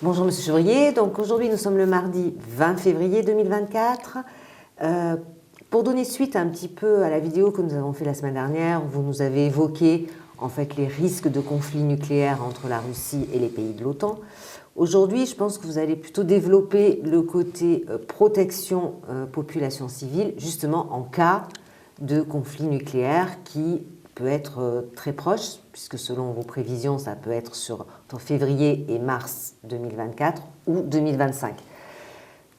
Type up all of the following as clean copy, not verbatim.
Bonjour Monsieur Chevrier, donc aujourd'hui nous sommes le mardi 20 février 2024. Pour donner suite un petit peu à la vidéo que nous avons fait la semaine dernière, où vous nous avez évoqué en fait les risques de conflit nucléaire entre la Russie et les pays de l'OTAN. Aujourd'hui, je pense que vous allez plutôt développer le côté protection population civile, justement en cas de conflit nucléaire qui peut être très proche, puisque selon vos prévisions, ça peut être entre février et mars 2024 ou 2025.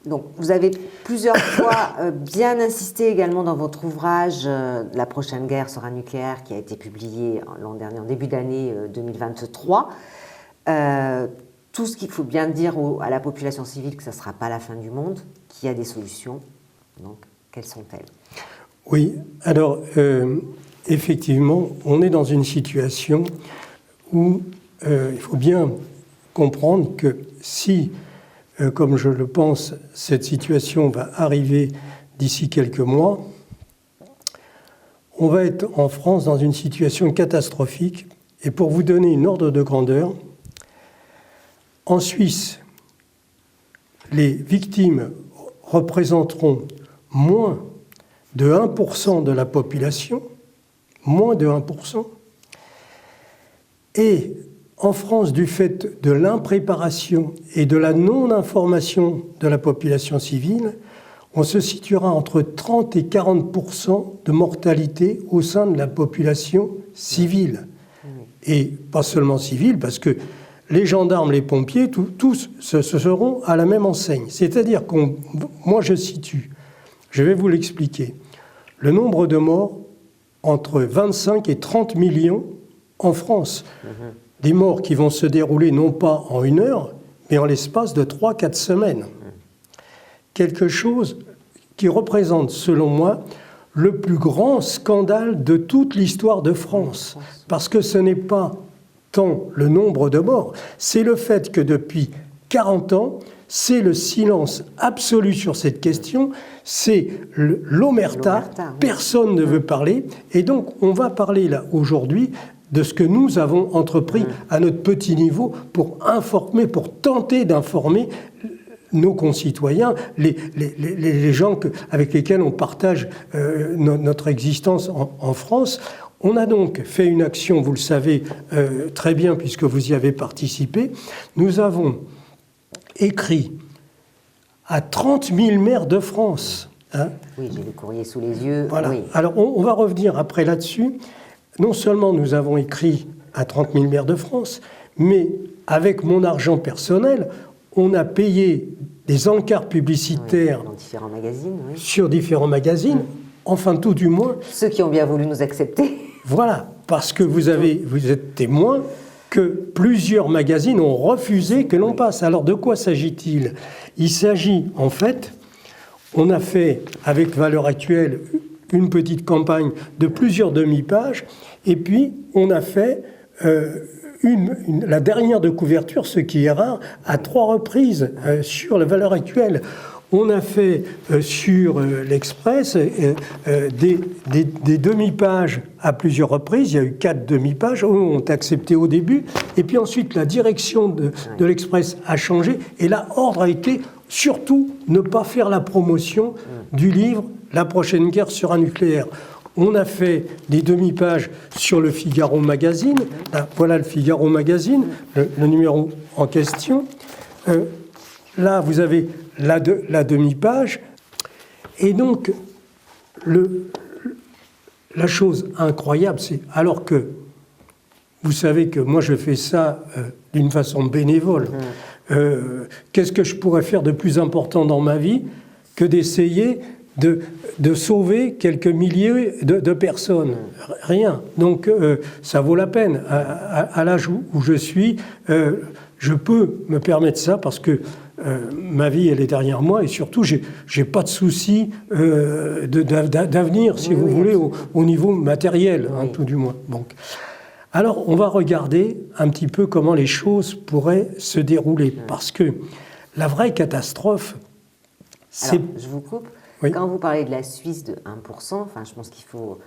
Donc, vous avez plusieurs fois bien insisté également dans votre ouvrage « La prochaine guerre sera nucléaire » qui a été publié l'an dernier, en début d'année 2023. Tout ce qu'il faut bien dire à la population civile que ça ne sera pas la fin du monde, qu'il y a des solutions. Donc, quelles sont-elles? Oui, alors effectivement, on est dans une situation où il faut bien comprendre que si, comme je le pense, cette situation va arriver d'ici quelques mois, on va être en France dans une situation catastrophique. Et pour vous donner une ordre de grandeur, en Suisse, les victimes représenteront moins de 1% de la population, moins de 1%. Et en France, du fait de l'impréparation et de la non-information de la population civile, on se situera entre 30 et 40% de mortalité au sein de la population civile. Et pas seulement civile, parce que les gendarmes, les pompiers, tous se seront à la même enseigne. C'est-à-dire moi je situe, je vais vous l'expliquer, le nombre de morts entre 25 et 30 millions en France. Des morts qui vont se dérouler non pas en 1 heure, mais en l'espace de 3-4 semaines. Quelque chose qui représente, selon moi, le plus grand scandale de toute l'histoire de France. Parce que ce n'est pas tant le nombre de morts, c'est le fait que depuis 40 ans, c'est le silence absolu sur cette question, c'est l'omerta, personne ne veut parler, et donc on va parler là aujourd'hui de ce que nous avons entrepris à notre petit niveau pour informer, pour tenter d'informer nos concitoyens, les gens avec lesquels on partage notre existence en France. On a donc fait une action, vous le savez très bien puisque vous y avez participé. Nous avons écrit à 30 000 maires de France. Hein. Oui, j'ai le courrier sous les yeux. Voilà. Oui. Alors, on va revenir après là-dessus. Non seulement nous avons écrit à 30 000 maires de France, mais avec mon argent personnel, on a payé des encarts publicitaires dans différents magazines, sur différents magazines, enfin tout du moins. Ceux qui ont bien voulu nous accepter. Voilà, parce que vous êtes témoin que plusieurs magazines ont refusé que l'on passe. Alors de quoi s'agit-il? Il s'agit en fait, on a fait avec Valeurs Actuelles une petite campagne de plusieurs demi-pages, et puis on a fait la dernière de couverture, ce qui est rare, à 3 reprises sur les Valeurs Actuelles. On a fait sur l'Express des demi-pages à plusieurs reprises. Il y a eu 4 demi-pages, ont accepté au début. Et puis ensuite, la direction de l'Express a changé. Et l'ordre a été surtout ne pas faire la promotion du livre « La prochaine guerre sera nucléaire ». On a fait des demi-pages sur le Figaro Magazine. Là, voilà le Figaro Magazine, le numéro en question. Là, vous avez la demi-page. Et donc, la chose incroyable, c'est alors que vous savez que moi je fais ça d'une façon bénévole. Qu'est-ce que je pourrais faire de plus important dans ma vie que d'essayer de sauver quelques milliers de personnes? Rien. Donc ça vaut la peine. À l'âge où je suis, je peux me permettre ça parce que ma vie, elle est derrière moi et surtout, j'ai pas de souci d'avenir, si vous voulez, au niveau matériel, hein, tout du moins. Donc, alors, on va regarder un petit peu comment les choses pourraient se dérouler parce que la vraie catastrophe, c'est... Alors, je vous coupe. Oui. Quand vous parlez de la Suisse de 1%, enfin, je pense qu'il faut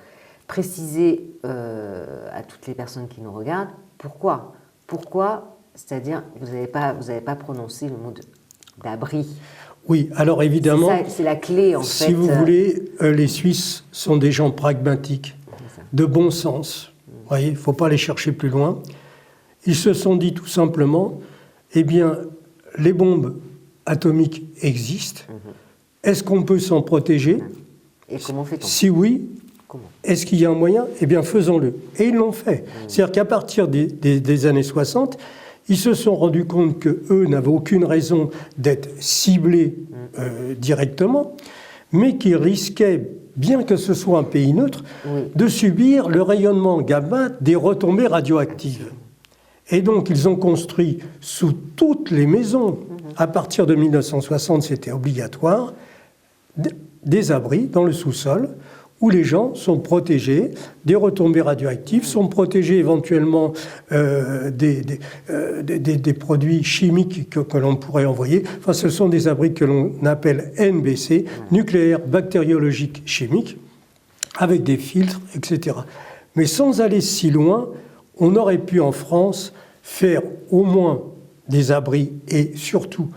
préciser à toutes les personnes qui nous regardent pourquoi C'est-à-dire, vous n'avez pas prononcé le mot d'abri. Oui, alors évidemment, c'est la clé en fait. Si vous voulez, les Suisses sont des gens pragmatiques, de bon sens. Vous voyez, il ne faut pas aller chercher plus loin. Ils se sont dit tout simplement, eh bien, les bombes atomiques existent. Est-ce qu'on peut s'en protéger? Et comment fait-on? Si oui, est-ce qu'il y a un moyen? Eh bien, faisons-le. Et ils l'ont fait. C'est-à-dire qu'à partir des années 60, ils se sont rendus compte qu'eux n'avaient aucune raison d'être ciblés directement, mais qu'ils risquaient, bien que ce soit un pays neutre, de subir le rayonnement gamma des retombées radioactives. Et donc, ils ont construit sous toutes les maisons, à partir de 1960, c'était obligatoire, des abris dans le sous-sol, où les gens sont protégés des retombées radioactives, sont protégés éventuellement des produits chimiques que l'on pourrait envoyer. Enfin, ce sont des abris que l'on appelle NBC, nucléaires, bactériologiques, chimiques, avec des filtres, etc. Mais sans aller si loin, on aurait pu en France faire au moins des abris et surtout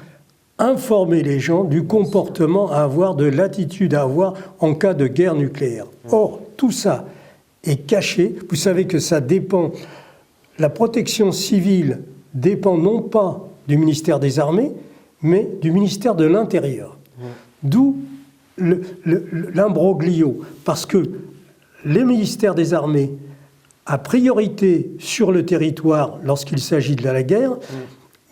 informer les gens du comportement à avoir, de l'attitude à avoir en cas de guerre nucléaire. Or, tout ça est caché. Vous savez que ça dépend, la protection civile dépend non pas du ministère des Armées, mais du ministère de l'Intérieur. D'où l'imbroglio, parce que les ministères des Armées a priorité sur le territoire lorsqu'il s'agit de la guerre,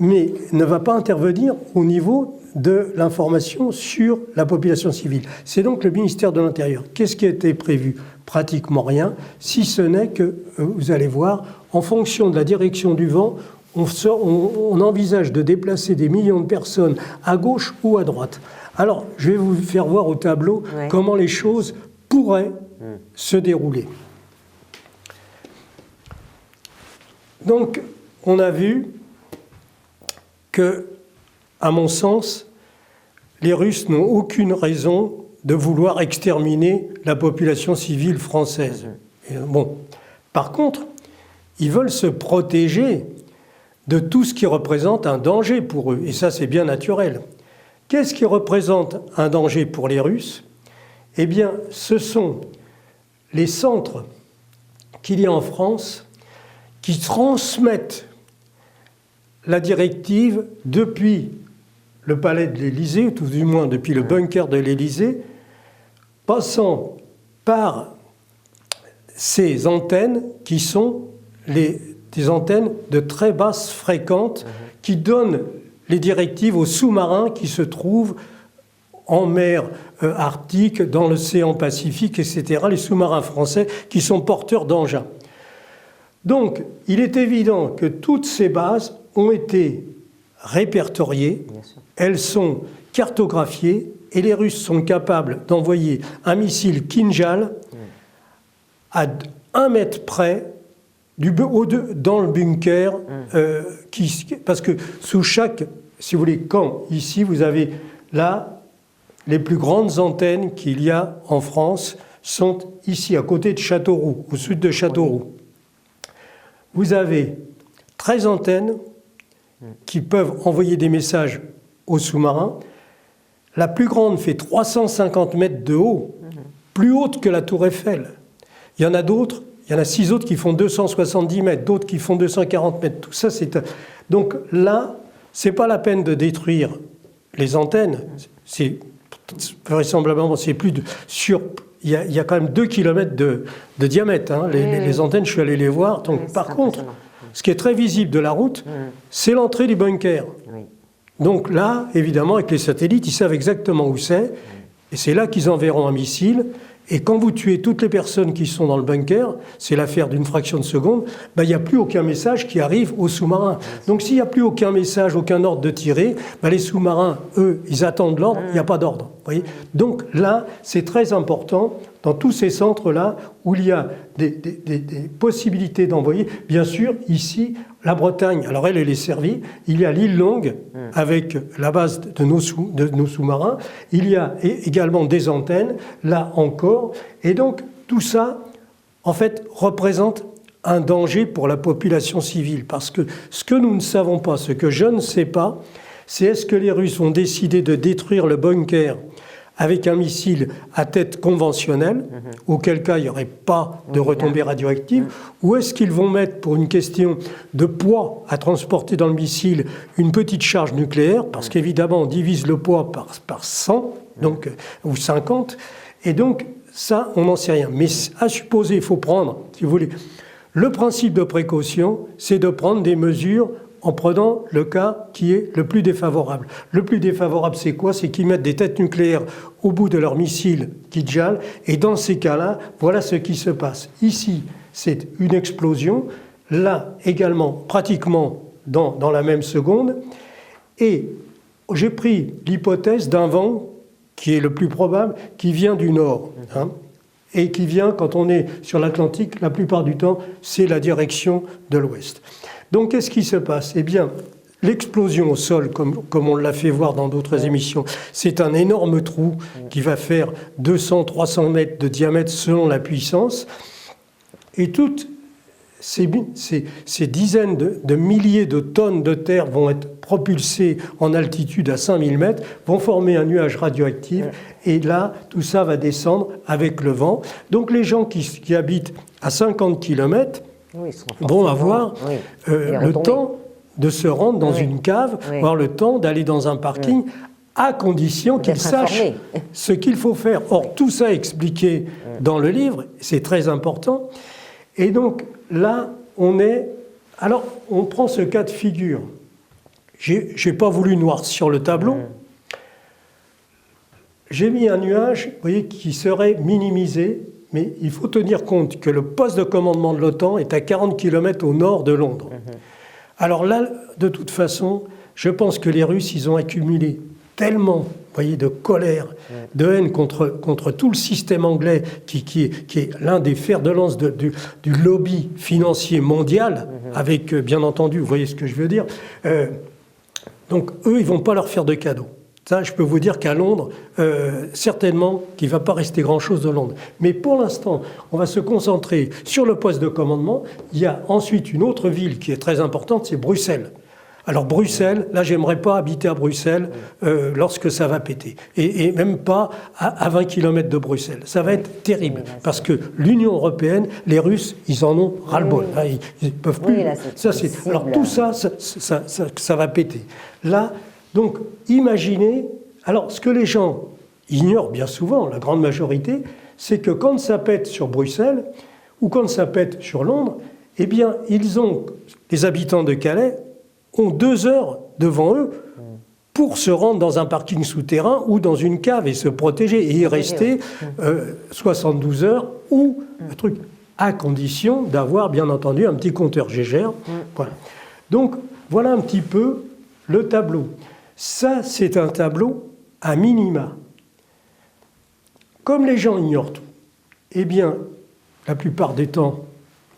mais ne va pas intervenir au niveau de l'information sur la population civile. C'est donc le ministère de l'Intérieur. Qu'est-ce qui a été prévu? Pratiquement rien, si ce n'est que, vous allez voir, en fonction de la direction du vent, on envisage de déplacer des millions de personnes à gauche ou à droite. Alors, je vais vous faire voir au tableau comment les choses pourraient se dérouler. Donc, on a vu que, à mon sens, les Russes n'ont aucune raison de vouloir exterminer la population civile française. Bon. Par contre, ils veulent se protéger de tout ce qui représente un danger pour eux. Et ça, c'est bien naturel. Qu'est-ce qui représente un danger pour les Russes? Eh bien, ce sont les centres qu'il y a en France qui transmettent la directive depuis le palais de l'Élysée, ou tout du moins depuis le bunker de l'Élysée, passant par ces antennes qui sont des antennes de très basse fréquence qui donnent les directives aux sous-marins qui se trouvent en mer Arctique, dans l'océan Pacifique, etc., les sous-marins français qui sont porteurs d'engins. Donc, il est évident que toutes ces bases ont été répertoriées, elles sont cartographiées, et les Russes sont capables d'envoyer un missile Kinjal à 1 mètre près dans le bunker, parce que sous chaque, si vous voulez, camp, ici, vous avez là, les plus grandes antennes qu'il y a en France sont ici, à côté de Châteauroux, au sud de Châteauroux. Vous avez 13 antennes qui peuvent envoyer des messages aux sous-marins. La plus grande fait 350 mètres de haut, plus haute que la Tour Eiffel. Il y en a d'autres, il y en a 6 autres qui font 270 mètres, d'autres qui font 240 mètres. Tout ça, c'est... Donc là, ce n'est pas la peine de détruire les antennes. C'est vraisemblablement, c'est plus de... Il y a quand même 2 km de diamètre. Hein. Les antennes, je suis allé les voir. Donc, par contre, ce qui est très visible de la route, c'est l'entrée du bunker. Donc là, évidemment, avec les satellites, ils savent exactement où c'est. Et c'est là qu'ils enverront un missile. Et quand vous tuez toutes les personnes qui sont dans le bunker, c'est l'affaire d'une fraction de seconde, il n'y a plus aucun message qui arrive aux sous-marins. Donc s'il n'y a plus aucun message, aucun ordre de tirer, les sous-marins, eux, ils attendent l'ordre, il n'y a pas d'ordre. Voyez. Donc là, c'est très important, dans tous ces centres-là, où il y a des possibilités d'envoyer. Bien sûr, ici, la Bretagne, alors elle est servie. Il y a l'île Longue, avec la base de nos sous-marins. Il y a également des antennes, là encore. Et donc, tout ça, en fait, représente un danger pour la population civile. Parce que ce que nous ne savons pas, ce que je ne sais pas, c'est est-ce que les Russes ont décidé de détruire le bunker avec un missile à tête conventionnelle, auquel cas il n'y aurait pas de retombées radioactives, ou est-ce qu'ils vont mettre, pour une question de poids à transporter dans le missile, une petite charge nucléaire, parce qu'évidemment on divise le poids par 100, donc, ou 50, et donc ça on n'en sait rien. Mais à supposer, il faut prendre, si vous voulez, le principe de précaution, c'est de prendre des mesures en prenant le cas qui est le plus défavorable. Le plus défavorable, c'est quoi? C'est qu'ils mettent des têtes nucléaires au bout de leurs missiles Kijal, et dans ces cas-là, voilà ce qui se passe. Ici, c'est une explosion, là également, pratiquement dans la même seconde, et j'ai pris l'hypothèse d'un vent qui est le plus probable, qui vient du nord, et qui vient, quand on est sur l'Atlantique, la plupart du temps, c'est la direction de l'ouest. Donc, qu'est-ce qui se passe? Eh bien, l'explosion au sol, comme on l'a fait voir dans d'autres émissions, c'est un énorme trou qui va faire 200-300 mètres de diamètre selon la puissance. Et toutes ces dizaines de milliers de tonnes de terre vont être propulsées en altitude à 5000 mètres, vont former un nuage radioactif. Et là, tout ça va descendre avec le vent. Donc, les gens qui habitent à 50 km... vont avoir le temps de se rendre dans une cave, avoir le temps d'aller dans un parking, à condition qu'ils sachent ce qu'il faut faire. Or, tout ça est expliqué dans le livre, c'est très important. Et donc, là, alors, on prend ce cas de figure. J'ai pas voulu noircir le tableau. J'ai mis un nuage, vous voyez, qui serait minimisé. Mais il faut tenir compte que le poste de commandement de l'OTAN est à 40 km au nord de Londres. Alors là, de toute façon, je pense que les Russes, ils ont accumulé tellement, vous voyez, de colère, de haine contre tout le système anglais, qui est l'un des fers de lance du lobby financier mondial, avec, bien entendu, vous voyez ce que je veux dire. Donc, eux, ils ne vont pas leur faire de cadeaux. Ça, je peux vous dire qu'à Londres, certainement qu'il ne va pas rester grand-chose de Londres. Mais pour l'instant, on va se concentrer sur le poste de commandement. Il y a ensuite une autre ville qui est très importante, c'est Bruxelles. Alors Bruxelles, là, j'aimerais pas habiter à Bruxelles lorsque ça va péter. Et même pas à 20 km de Bruxelles. Ça va être terrible. Parce que l'Union européenne, les Russes, ils en ont ras-le-bol. Là, ils ne peuvent plus. Alors tout ça, ça va péter. Là, donc, imaginez, alors ce que les gens ignorent bien souvent, la grande majorité, c'est que quand ça pète sur Bruxelles ou quand ça pète sur Londres, eh bien, les habitants de Calais ont 2 heures devant eux pour se rendre dans un parking souterrain ou dans une cave et se protéger et y rester 72 heures ou un truc, à condition d'avoir, bien entendu, un petit compteur Gégère. Voilà. Donc, voilà un petit peu le tableau. Ça, c'est un tableau à minima. Comme les gens ignorent tout, eh bien, la plupart des temps,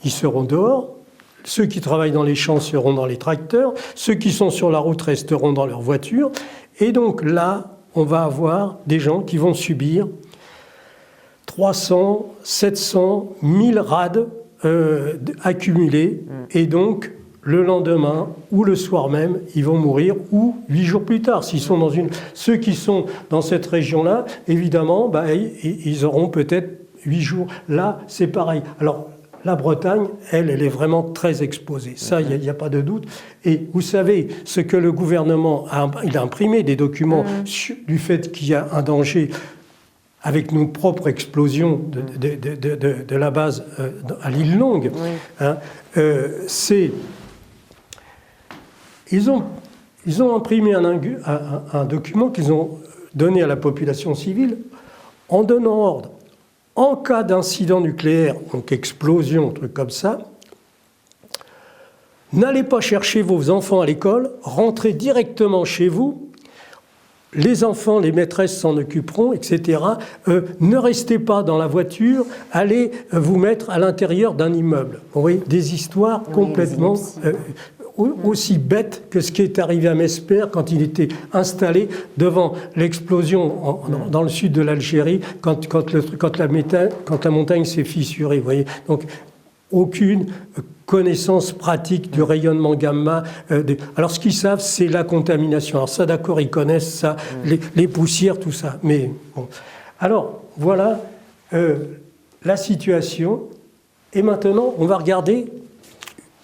ils seront dehors. Ceux qui travaillent dans les champs seront dans les tracteurs. Ceux qui sont sur la route resteront dans leur voiture. Et donc là, on va avoir des gens qui vont subir 300, 700, 1000 rades accumulés. Et donc, le lendemain ou le soir même, ils vont mourir, ou 8 jours plus tard. Ceux qui sont dans cette région-là, évidemment, ils auront peut-être 8 jours. Là, c'est pareil. Alors, la Bretagne, elle est vraiment très exposée. Ça, il n'y a pas de doute. Et vous savez, ce que le gouvernement il a imprimé des documents du fait qu'il y a un danger avec nos propres explosions de la base à l'île Longue. Ils ont imprimé un document qu'ils ont donné à la population civile en donnant ordre. En cas d'incident nucléaire, donc explosion, truc comme ça, n'allez pas chercher vos enfants à l'école, rentrez directement chez vous, les enfants, les maîtresses s'en occuperont, etc. Ne restez pas dans la voiture, allez vous mettre à l'intérieur d'un immeuble. Vous voyez, des histoires complètement aussi bêtes que ce qui est arrivé à Mesper quand il était installé devant l'explosion dans le sud de l'Algérie, quand la montagne s'est fissurée. Vous voyez. Donc, aucune connaissance pratique du rayonnement gamma. Alors, ce qu'ils savent, c'est la contamination. Alors ça, d'accord, ils connaissent ça, les poussières, tout ça. Mais bon. Alors, voilà la situation. Et maintenant, on va regarder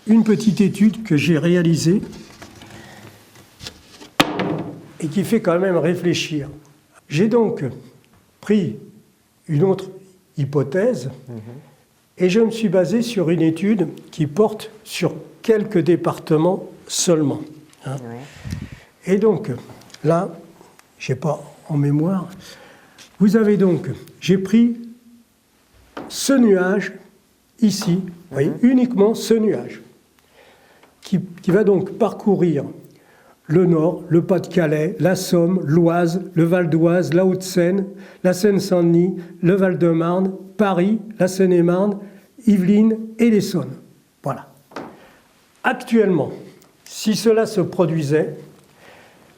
une petite étude que j'ai réalisée et qui fait quand même réfléchir. J'ai donc pris une autre hypothèse et je me suis basé sur une étude qui porte sur quelques départements seulement. Hein. Ouais. Et donc, là, je n'ai pas en mémoire, vous avez donc, j'ai pris ce nuage ici, vous voyez, uniquement ce nuage, qui va donc parcourir le Nord, le Pas-de-Calais, la Somme, l'Oise, le Val d'Oise, la Haute-Seine, la Seine-Saint-Denis, le Val-de-Marne, Paris, la Seine-et-Marne, Yvelines et l'Essonne. Voilà. Actuellement, si cela se produisait,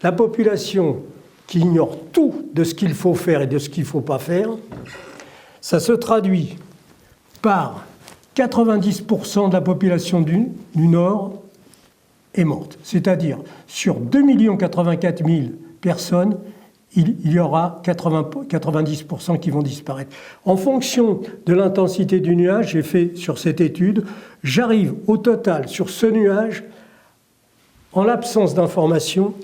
la population qui ignore tout de ce qu'il faut faire et de ce qu'il ne faut pas faire, ça se traduit par 90% de la population du Nord est morte. C'est-à-dire, sur 2 084 000 personnes, il y aura 90% qui vont disparaître. En fonction de l'intensité du nuage, j'ai fait sur cette étude, j'arrive au total sur ce nuage, en l'absence d'information,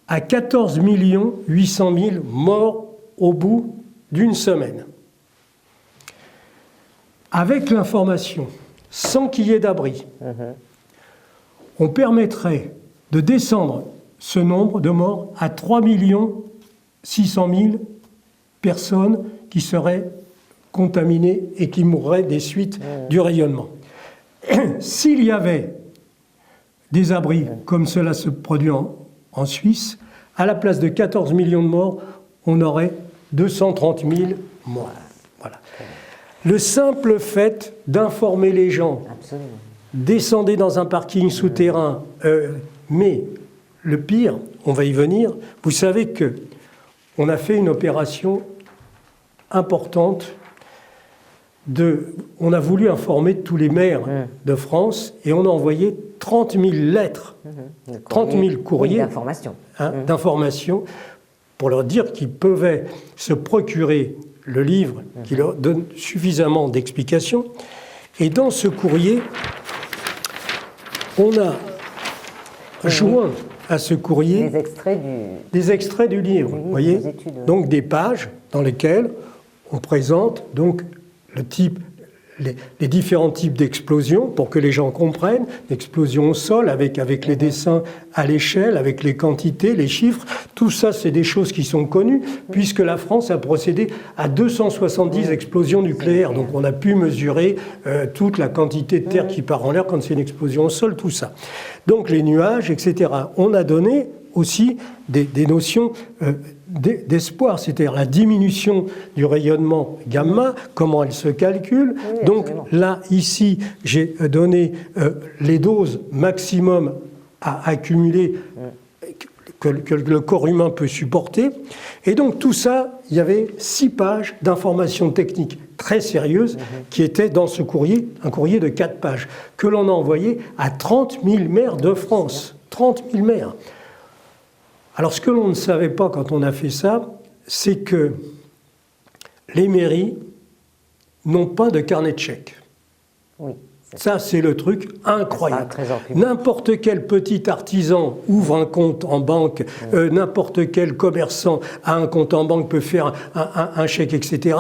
à 14 800 000 morts au bout d'une semaine. Avec l'information, sans qu'il y ait d'abri, on permettrait de descendre ce nombre de morts à 3 600 000 personnes qui seraient contaminées et qui mourraient des suites du rayonnement. S'il y avait des abris comme cela se produit en Suisse, à la place de 14 millions de morts, on aurait 230 000 morts. Voilà. Le simple fait d'informer les gens, absolument, descendez dans un parking souterrain, mais le pire, on va y venir, vous savez qu'on a fait une opération importante, on a voulu informer tous les maires de France et on a envoyé 30 000 lettres, 30 000 courriers d'information pour leur dire qu'ils pouvaient se procurer le livre qui leur donne suffisamment d'explications. Et dans ce courrier, on a joint à ce courrier des extraits du livre, vous voyez, donc des pages dans lesquelles on présente donc le type, les différents types d'explosions pour que les gens comprennent, l'explosion au sol avec les dessins à l'échelle, avec les quantités, les chiffres, tout ça c'est des choses qui sont connues puisque la France a procédé à 270 explosions nucléaires, donc on a pu mesurer toute la quantité de terre qui part en l'air quand c'est une explosion au sol, tout ça. Donc les nuages, etc. On a donné aussi des notions d'espoir, c'est-à-dire la diminution du rayonnement gamma, comment elle se calcule. Oui, donc là, ici, j'ai donné les doses maximum à accumuler que le corps humain peut supporter. Et donc tout ça, il y avait 6 pages d'informations techniques très sérieuses qui étaient dans ce courrier, un courrier de 4 pages, que l'on a envoyé à 30 000 maires de France. 30 000 maires. Alors, ce que l'on ne savait pas quand on a fait ça, c'est que les mairies n'ont pas de carnet de chèques. Oui, ça, c'est le truc incroyable. N'importe quel petit artisan ouvre un compte en banque, n'importe quel commerçant a un compte en banque, peut faire un chèque, etc.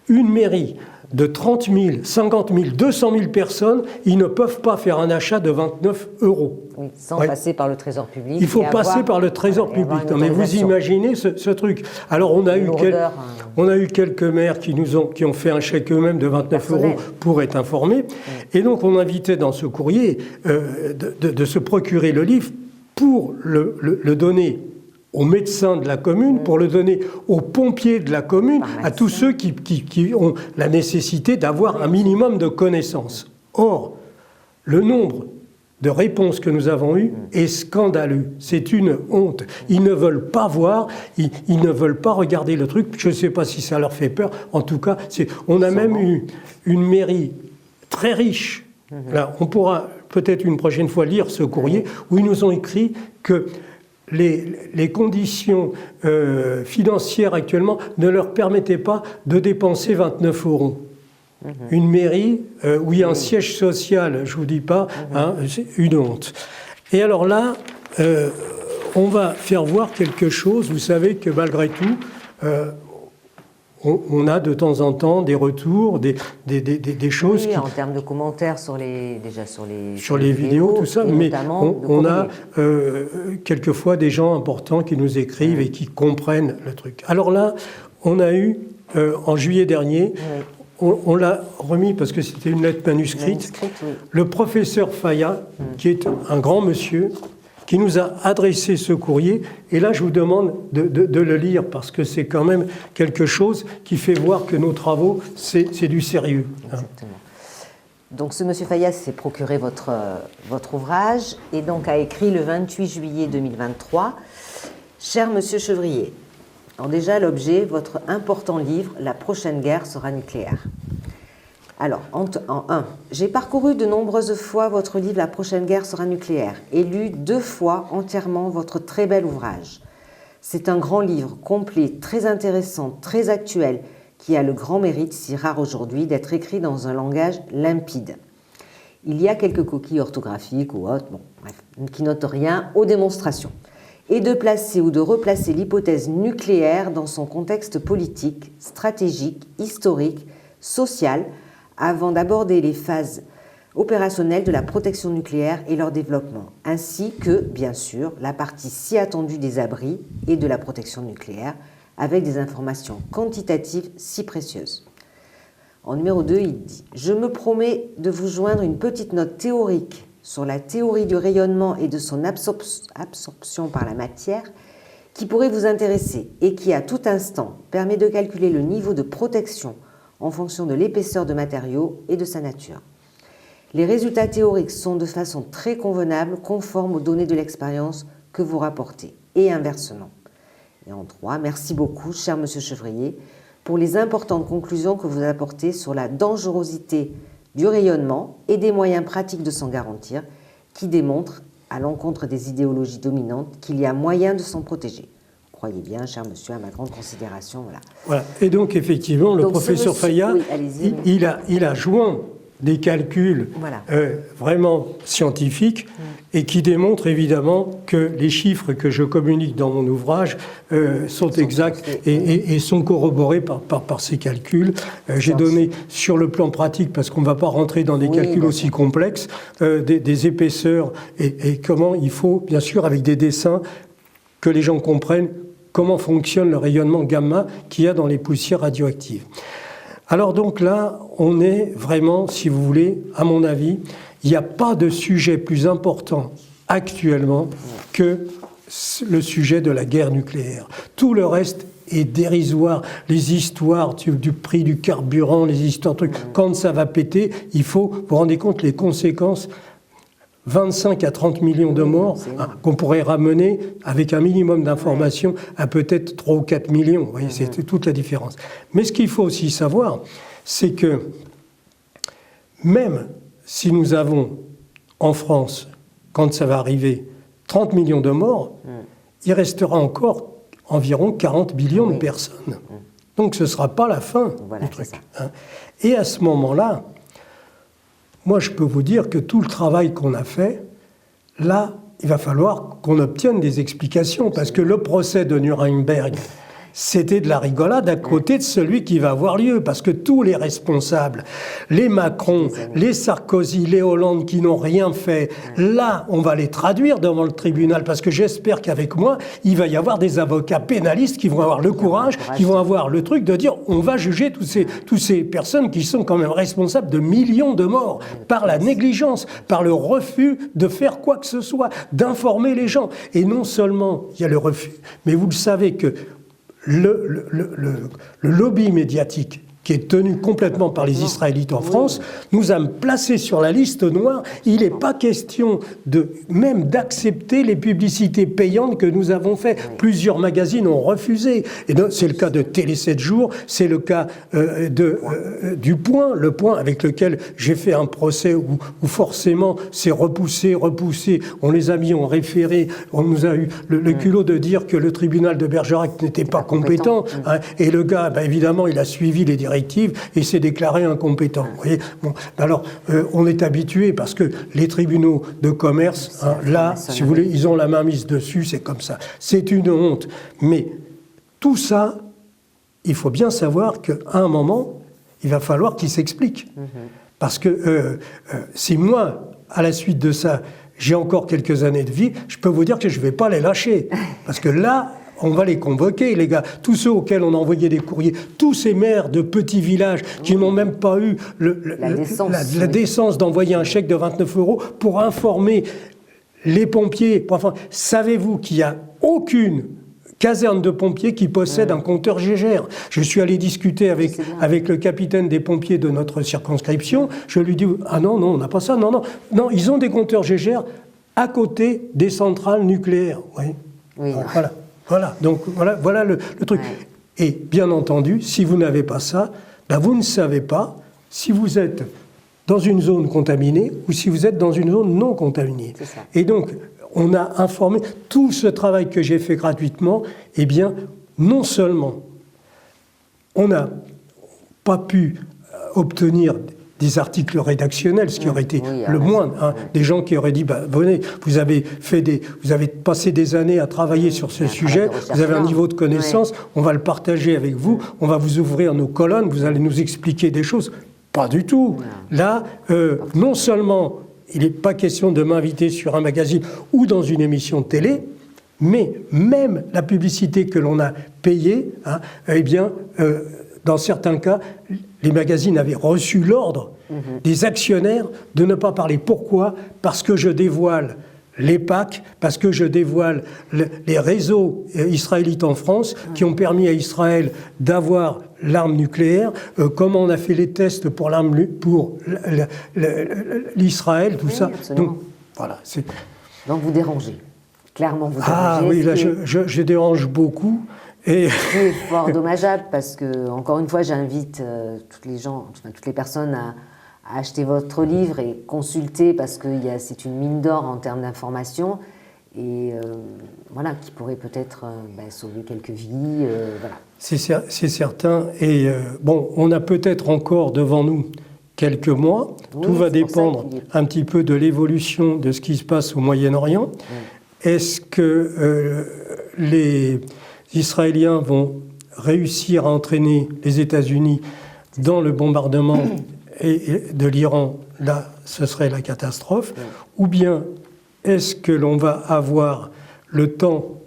Une mairie de 30 000, 50 000, 200 000 personnes, ils ne peuvent pas faire un achat de 29 €. Oui, sans passer par le Trésor public. Il faut passer par le Trésor public. Non, mais vous imaginez ce truc. Alors on a eu quelques maires qui ont fait un chèque eux-mêmes de 29 € pour être informés. Et donc on invitait dans ce courrier de se procurer le livre pour le donner aux médecins de la commune, pour le donner aux pompiers de la commune, à tous ceux qui ont la nécessité d'avoir un minimum de connaissances. Or, le nombre de réponses que nous avons eues est scandaleux. C'est une honte. Ils ne veulent pas voir, ils ne veulent pas regarder le truc. Je ne sais pas si ça leur fait peur. En tout cas, on a même eu une mairie très riche Là, on pourra peut-être une prochaine fois lire ce courrier où ils nous ont écrit que les conditions financières actuellement ne leur permettaient pas de dépenser 29 €. Une mairie où il y a un siège social, je ne vous dis pas, hein, c'est une honte. Et alors là, on va faire voir quelque chose. Vous savez que malgré tout, on a de temps en temps des retours, des choses en termes de commentaires sur les vidéos, tout ça, mais on a quelquefois des gens importants qui nous écrivent et qui comprennent le truc. Alors là, on a eu, en juillet dernier, on l'a remis parce que c'était une lettre manuscrite, le professeur Faya, qui est un grand monsieur, qui nous a adressé ce courrier. Et là, je vous demande de le lire parce que c'est quand même quelque chose qui fait voir que nos travaux, c'est du sérieux. Exactement. Donc, ce monsieur Fayas s'est procuré votre ouvrage et donc a écrit le 28 juillet 2023 « Cher monsieur Chevrier, alors déjà l'objet, votre important livre « La prochaine guerre sera nucléaire ». Alors, en 1, j'ai parcouru de nombreuses fois votre livre « La prochaine guerre sera nucléaire » et lu 2 fois entièrement votre très bel ouvrage. C'est un grand livre, complet, très intéressant, très actuel, qui a le grand mérite, si rare aujourd'hui, d'être écrit dans un langage limpide. Il y a quelques coquilles orthographiques ou autres, bon, bref, qui notent rien aux démonstrations. Et de placer ou de replacer l'hypothèse nucléaire dans son contexte politique, stratégique, historique, social, avant d'aborder les phases opérationnelles de la protection nucléaire et leur développement, ainsi que, bien sûr, la partie si attendue des abris et de la protection nucléaire, avec des informations quantitatives si précieuses. En numéro 2, il dit « Je me promets de vous joindre une petite note théorique sur la théorie du rayonnement et de son absorption par la matière qui pourrait vous intéresser et qui, à tout instant, permet de calculer le niveau de protection en fonction de l'épaisseur de matériaux et de sa nature. Les résultats théoriques sont de façon très convenable, conformes aux données de l'expérience que vous rapportez, et inversement. Et en 3, merci beaucoup, cher monsieur Chevrier, pour les importantes conclusions que vous apportez sur la dangerosité du rayonnement et des moyens pratiques de s'en garantir, qui démontrent, à l'encontre des idéologies dominantes, qu'il y a moyen de s'en protéger. Croyez bien, cher monsieur, à ma grande considération. Voilà. Et donc, effectivement, le professeur Faya, il a joint des calculs vraiment scientifiques et qui démontrent évidemment que les chiffres que je communique dans mon ouvrage sont exacts et sont corroborés par ces calculs. J'ai donné sur le plan pratique, parce qu'on ne va pas rentrer dans des calculs aussi complexes, des épaisseurs et comment il faut, bien sûr, avec des dessins, que les gens comprennent comment fonctionne le rayonnement gamma qu'il y a dans les poussières radioactives. Alors donc là, on est vraiment, si vous voulez, à mon avis, il n'y a pas de sujet plus important actuellement que le sujet de la guerre nucléaire. Tout le reste est dérisoire. Les histoires du prix du carburant, les histoires de trucs, quand ça va péter, il faut vous rendre compte les conséquences. 25 à 30 millions de morts qu'on pourrait ramener avec un minimum d'informations à peut-être 3 ou 4 millions. Vous voyez, c'est toute la différence. Mais ce qu'il faut aussi savoir, c'est que même si nous avons en France, quand ça va arriver, 30 millions de morts, il restera encore environ 40 millions de personnes. Donc ce ne sera pas la fin du truc. Et à ce moment-là, moi, je peux vous dire que tout le travail qu'on a fait, là, il va falloir qu'on obtienne des explications, parce que le procès de Nuremberg, c'était de la rigolade à côté de celui qui va avoir lieu, parce que tous les responsables, les Macron, les Sarkozy, les Hollande qui n'ont rien fait, là, on va les traduire devant le tribunal, parce que j'espère qu'avec moi, il va y avoir des avocats pénalistes qui vont avoir le courage, qui vont avoir le truc de dire on va juger toutes ces personnes qui sont quand même responsables de millions de morts par la négligence, par le refus de faire quoi que ce soit, d'informer les gens. Et non seulement il y a le refus, mais vous le savez que le lobby médiatique qui est tenu complètement par les Israélites en France, nous a placés sur la liste noire. Il n'est pas question même d'accepter les publicités payantes que nous avons faites. Plusieurs magazines ont refusé. Et c'est le cas de Télé 7 jours, c'est le cas du Point, le Point avec lequel j'ai fait un procès où forcément c'est repoussé. On les a mis en référé. On nous a eu le culot de dire que le tribunal de Bergerac n'était pas compétent. Hein, et le gars, évidemment, il a suivi les directives et s'est déclaré incompétent. Vous voyez, alors, on est habitué parce que les tribunaux de commerce, là, si vous voulez, ils ont la main mise dessus, c'est comme ça. C'est une honte. Mais tout ça, il faut bien savoir qu'à un moment, il va falloir qu'il s'explique. Parce que si moi, à la suite de ça, j'ai encore quelques années de vie, je peux vous dire que je ne vais pas les lâcher. Parce que là, on va les convoquer, les gars. Tous ceux auxquels on a envoyé des courriers, tous ces maires de petits villages qui n'ont même pas eu la décence d'envoyer un chèque de 29 € pour informer les pompiers. Enfin, savez-vous qu'il n'y a aucune caserne de pompiers qui possède un compteur Gégère? Je suis allé discuter avec le capitaine des pompiers de notre circonscription. Je lui dis « Ah non, on n'a pas ça. Non, ils ont des compteurs Gégère à côté des centrales nucléaires. » Oui. Voilà, donc voilà le truc. Ouais. Et bien entendu, si vous n'avez pas ça, vous ne savez pas si vous êtes dans une zone contaminée ou si vous êtes dans une zone non contaminée. Et donc, on a informé tout ce travail que j'ai fait gratuitement, non seulement on n'a pas pu obtenir des articles rédactionnels, ce qui aurait été le moindre. Des gens qui auraient dit, venez, vous avez passé des années à travailler sur ce sujet, vous avez un niveau de connaissance, on va le partager avec vous, on va vous ouvrir nos colonnes, vous allez nous expliquer des choses. Pas du tout. Là, non seulement il n'est pas question de m'inviter sur un magazine ou dans une émission de télé, mais même la publicité que l'on a payée, dans certains cas, les magazines avaient reçu l'ordre des actionnaires de ne pas parler. Pourquoi ? Parce que je dévoile les PAC, parce que je dévoile les réseaux israélites en France qui ont permis à Israël d'avoir l'arme nucléaire, comment on a fait les tests pour l'Israël, tout ça. Absolument. Donc, voilà. Donc vous dérangez. Clairement, vous dérangez. Ah oui, là, je dérange beaucoup. Et c'est fort dommageable parce que, encore une fois, j'invite toutes les personnes à acheter votre livre et consulter parce que c'est une mine d'or en termes d'information et qui pourrait peut-être sauver quelques vies. Voilà. C'est certain. Et on a peut-être encore devant nous quelques mois. Tout va dépendre un petit peu de l'évolution de ce qui se passe au Moyen-Orient. Est-ce que les Israéliens vont réussir à entraîner les États-Unis dans le bombardement de l'Iran? Là, ce serait la catastrophe. Ou bien, est-ce que l'on va avoir le temps,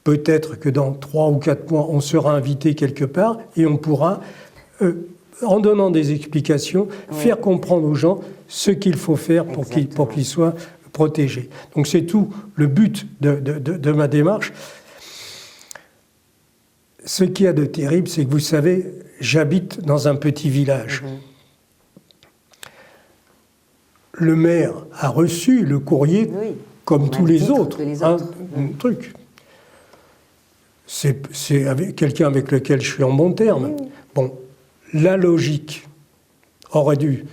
peut-être que dans 3 ou 4 mois, on sera invité quelque part et on pourra, en donnant des explications, faire comprendre aux gens ce qu'il faut faire pour qu'ils soient protégés. Donc c'est tout le but de ma démarche. Ce qu'il y a de terrible, c'est que vous savez, j'habite dans un petit village. Le maire a reçu le courrier comme tous les autres. Un truc. C'est quelqu'un avec lequel je suis en bon terme. Bon, la logique aurait dû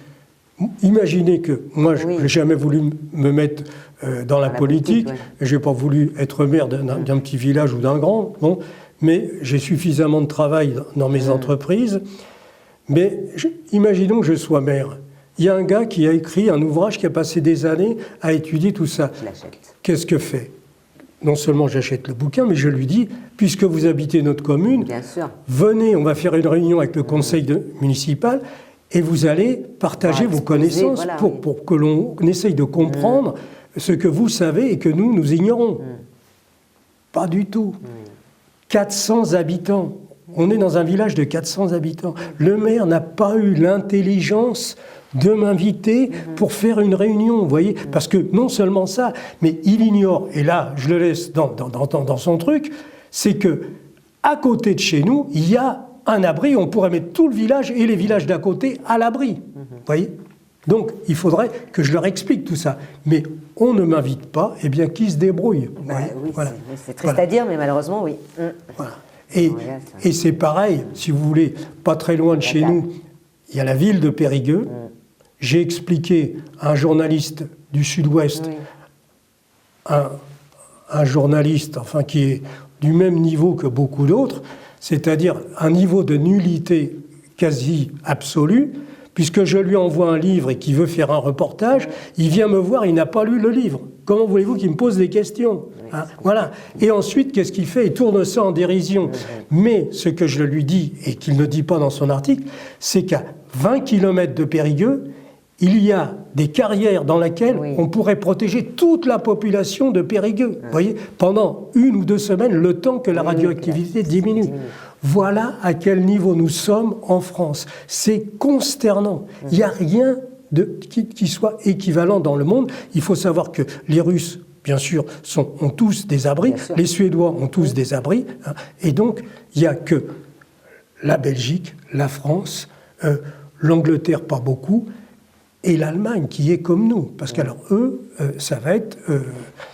imaginer que moi, je n'ai jamais voulu me mettre dans la politique. Je n'ai pas voulu être maire d'un petit village ou d'un grand. Bon. Mais j'ai suffisamment de travail dans mes entreprises. Mais imaginons que je sois maire. Il y a un gars qui a écrit un ouvrage qui a passé des années à étudier tout ça. Je l'achète. Qu'est-ce que fait ? Non seulement j'achète le bouquin, mais je lui dis, puisque vous habitez notre commune, venez, on va faire une réunion avec le conseil municipal et vous allez partager vos connaissances pour que l'on essaye de comprendre ce que vous savez et que nous ignorons. Pas du tout. 400 habitants. On est dans un village de 400 habitants. Le maire n'a pas eu l'intelligence de m'inviter pour faire une réunion, vous voyez, parce que non seulement ça, mais il ignore, et là, je le laisse dans son truc, c'est que à côté de chez nous, il y a un abri, on pourrait mettre tout le village et les villages d'à côté à l'abri. Vous voyez? Donc, il faudrait que je leur explique tout ça. Mais on ne m'invite pas, eh bien, qui se débrouille. Oui, voilà. c'est triste à dire, mais malheureusement, oui. Voilà. Et c'est pareil, si vous voulez, pas très loin de chez nous, il y a la ville de Périgueux. J'ai expliqué à un journaliste du Sud-Ouest, un journaliste enfin, qui est du même niveau que beaucoup d'autres, c'est-à-dire un niveau de nullité quasi absolue, puisque je lui envoie un livre et qu'il veut faire un reportage, il vient me voir, il n'a pas lu le livre. Comment voulez-vous qu'il me pose des questions, hein? Voilà. Et ensuite, qu'est-ce qu'il fait? Il tourne ça en dérision. Mais ce que je lui dis, et qu'il ne dit pas dans son article, c'est qu'à 20 km de Périgueux, il y a des carrières dans lesquelles on pourrait protéger toute la population de Périgueux, vous voyez, pendant 1 ou 2 semaines, le temps que la radioactivité diminue. Voilà à quel niveau nous sommes en France. C'est consternant. Il n'y a rien qui soit équivalent dans le monde. Il faut savoir que les Russes, bien sûr, ont tous des abris. Les Suédois ont tous des abris. Hein, et donc, il n'y a que la Belgique, la France, l'Angleterre, pas beaucoup, et l'Allemagne qui est comme nous. Parce qu'alors, eux, ça va être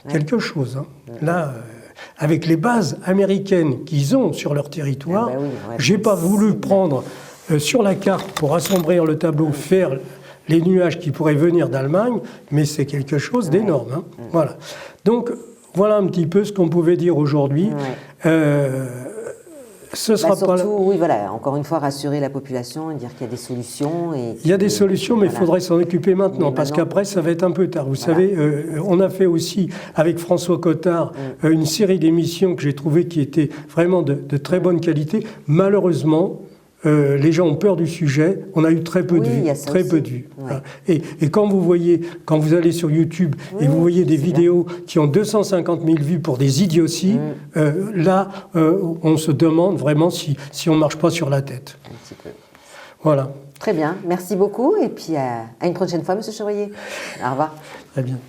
quelque chose. Hein. Là, avec les bases américaines qu'ils ont sur leur territoire, je n'ai pas voulu prendre sur la carte pour assombrir le tableau, faire les nuages qui pourraient venir d'Allemagne, mais c'est quelque chose d'énorme. Hein. Voilà. Donc, voilà un petit peu ce qu'on pouvait dire aujourd'hui. Ce sera surtout, pas là. oui, voilà, encore une fois, rassurer la population et dire qu'il y a des solutions. Il y a des solutions, mais il faudrait s'en occuper maintenant, parce qu'après, ça va être un peu tard. Vous savez, on a fait aussi, avec François Cottard, une série d'émissions que j'ai trouvées qui étaient vraiment de très bonne qualité. Malheureusement, les gens ont peur du sujet. On a eu très peu de vues. Très peu de vues. Et quand vous allez sur YouTube et vous voyez des vidéos qui ont 250 000 vues pour des idioties, là, on se demande vraiment si on ne marche pas sur la tête. Un petit peu. Voilà. Très bien. Merci beaucoup. Et puis à une prochaine fois, Monsieur Chevrillé. Au revoir. Très bien.